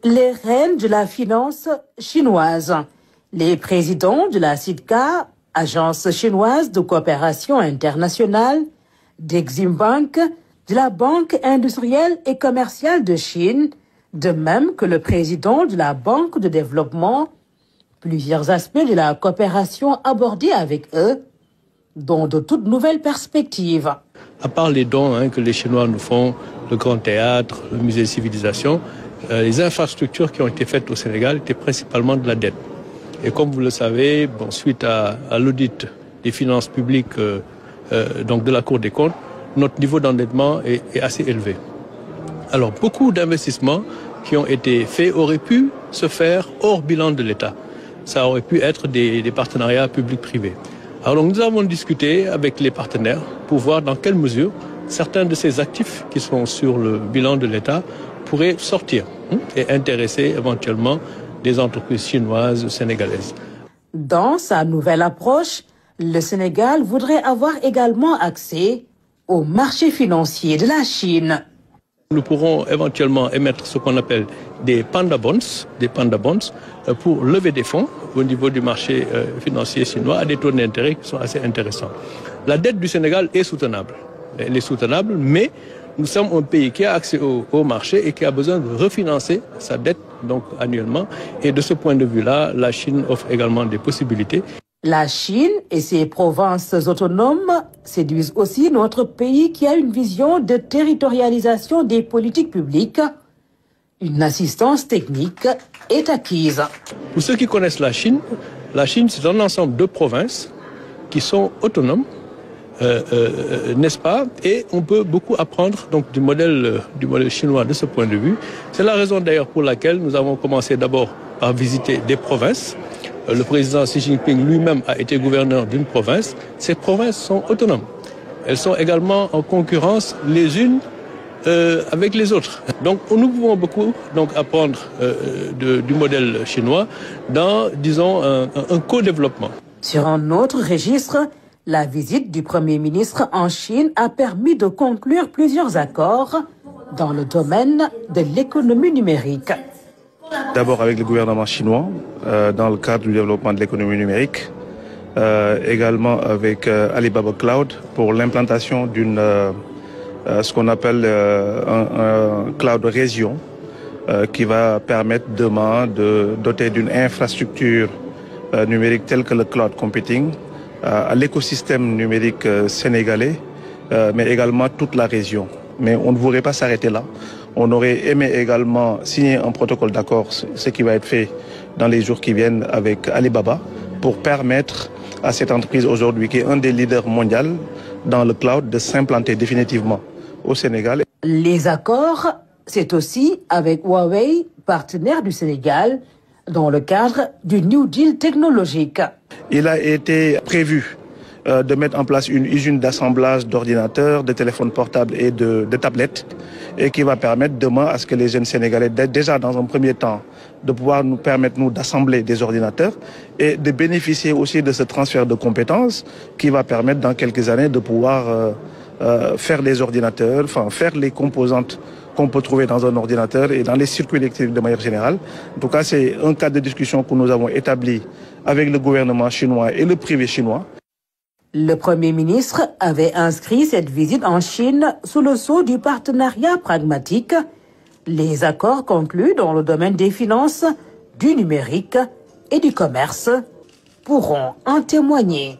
les reines de la finance chinoise. Les présidents de la SIDCA, Agence chinoise de coopération internationale, d'Exim Bank, de la Banque industrielle et commerciale de Chine, de même que le président de la Banque de développement, plusieurs aspects de la coopération abordés avec eux, dont de toutes nouvelles perspectives. À part les dons que les Chinois nous font, le Grand Théâtre, le Musée de Civilisation, les infrastructures qui ont été faites au Sénégal étaient principalement de la dette. Et comme vous le savez, suite à l'audit des finances publiques donc de la Cour des comptes, notre niveau d'endettement est assez élevé. Alors beaucoup d'investissements qui ont été faits auraient pu se faire hors bilan de l'État. Ça aurait pu être des partenariats publics-privés. Alors donc, nous avons discuté avec les partenaires pour voir dans quelle mesure certains de ces actifs qui sont sur le bilan de l'État pourraient sortir et intéresser éventuellement des entreprises chinoises ou sénégalaises. Dans sa nouvelle approche, le Sénégal voudrait avoir également accès au marché financier de la Chine. Nous pourrons éventuellement émettre ce qu'on appelle des panda bonds pour lever des fonds au niveau du marché financier chinois à des taux d'intérêt qui sont assez intéressants. La dette du Sénégal est soutenable. Elle est soutenable, mais nous sommes un pays qui a accès au marché et qui a besoin de refinancer sa dette donc annuellement. Et de ce point de vue-là, la Chine offre également des possibilités. La Chine et ses provinces autonomes séduisent aussi notre pays qui a une vision de territorialisation des politiques publiques. Une assistance technique est acquise. Pour ceux qui connaissent la Chine, c'est un ensemble de provinces qui sont autonomes, n'est-ce pas? Et on peut beaucoup apprendre donc du modèle chinois de ce point de vue. C'est la raison d'ailleurs pour laquelle nous avons commencé d'abord par visiter des provinces. Le président Xi Jinping lui-même a été gouverneur d'une province. Ces provinces sont autonomes. Elles sont également en concurrence les unes avec les autres. Donc nous pouvons beaucoup apprendre du modèle chinois dans, disons, un co-développement. Sur un autre registre, la visite du Premier ministre en Chine a permis de conclure plusieurs accords dans le domaine de l'économie numérique. D'abord avec le gouvernement chinois, dans le cadre du développement de l'économie numérique, également avec Alibaba Cloud pour l'implantation d'une, ce qu'on appelle un cloud région, qui va permettre demain de doter d'une infrastructure numérique telle que le cloud computing à l'écosystème numérique sénégalais, mais également toute la région. Mais on ne voudrait pas s'arrêter là. On aurait aimé également signer un protocole d'accord, ce qui va être fait dans les jours qui viennent avec Alibaba, pour permettre à cette entreprise aujourd'hui, qui est un des leaders mondiaux dans le cloud, de s'implanter définitivement au Sénégal. Les accords, c'est aussi avec Huawei, partenaire du Sénégal, dans le cadre du New Deal technologique. Il a été prévu de mettre en place une usine d'assemblage d'ordinateurs, de téléphones portables et de tablettes, et qui va permettre demain à ce que les jeunes Sénégalais, déjà dans un premier temps, de pouvoir nous permettre d'assembler des ordinateurs et de bénéficier aussi de ce transfert de compétences qui va permettre dans quelques années de pouvoir faire les ordinateurs, faire les composantes qu'on peut trouver dans un ordinateur et dans les circuits électriques de manière générale. En tout cas, c'est un cadre de discussion que nous avons établi avec le gouvernement chinois et le privé chinois. Le Premier ministre avait inscrit cette visite en Chine sous le sceau du partenariat pragmatique. Les accords conclus dans le domaine des finances, du numérique et du commerce pourront en témoigner.